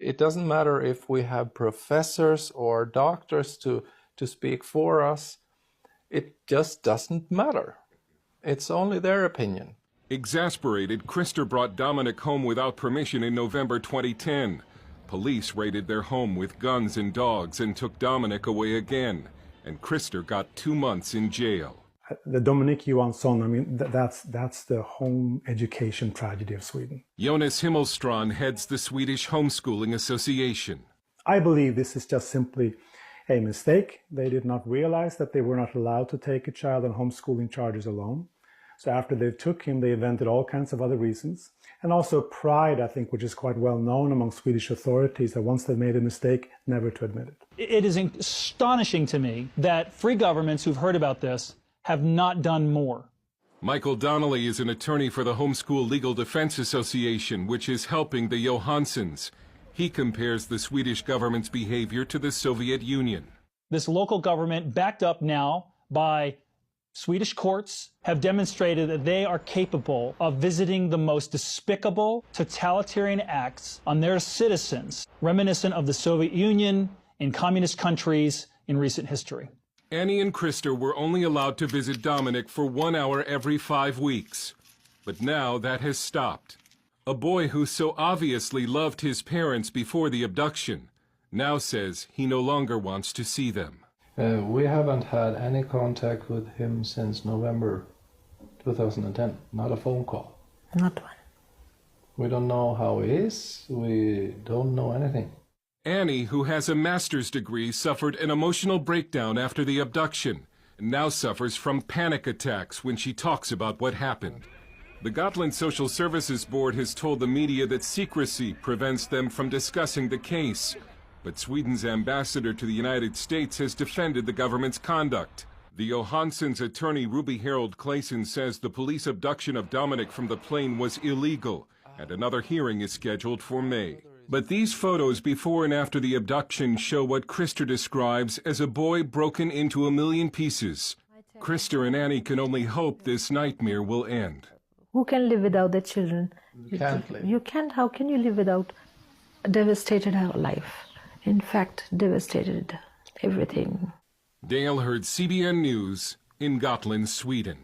It doesn't matter if we have professors or doctors to speak for us. It just doesn't matter. It's only their opinion. Exasperated, Krister brought Dominic home without permission in November 2010. Police raided their home with guns and dogs and took Dominic away again. And Krister got 2 months in jail. The Dominic Johansson, I mean, that's the home education tragedy of Sweden. Jonas Himmelstrand heads the Swedish Homeschooling Association. I believe this is just simply a mistake. They did not realize that they were not allowed to take a child on homeschooling charges alone. So after they took him, they invented all kinds of other reasons. And also pride, I think, which is quite well known among Swedish authorities, that once they've made a mistake, never to admit it. It is astonishing to me that free governments who've heard about this have not done more. Michael Donnelly is an attorney for the Homeschool Legal Defense Association, which is helping the Johanssons. He compares the Swedish government's behavior to the Soviet Union. This local government, backed up now by Swedish courts, have demonstrated that they are capable of visiting the most despicable, totalitarian acts on their citizens, reminiscent of the Soviet Union and communist countries in recent history. Annie and Krister were only allowed to visit Dominic for 1 hour every 5 weeks. But now that has stopped. A boy who so obviously loved his parents before the abduction now says he no longer wants to see them. We haven't had any contact with him since November 2010. Not a phone call. Not one. We don't know how he is. We don't know anything. Annie, who has a master's degree, suffered an emotional breakdown after the abduction and now suffers from panic attacks when she talks about what happened. The Gotland Social Services Board has told the media that secrecy prevents them from discussing the case. But Sweden's ambassador to the United States has defended the government's conduct. The Johanssons' attorney Ruby Harold Clayson says the police abduction of Dominic from the plane was illegal, and another hearing is scheduled for May. But these photos before and after the abduction show what Krister describes as a boy broken into a million pieces. Krister and Annie can only hope this nightmare will end. Who can live without their children? You can't live. You can't. How can you live without a devastated life? In fact, devastated everything. Dale Hurd, CBN News in Gotland, Sweden.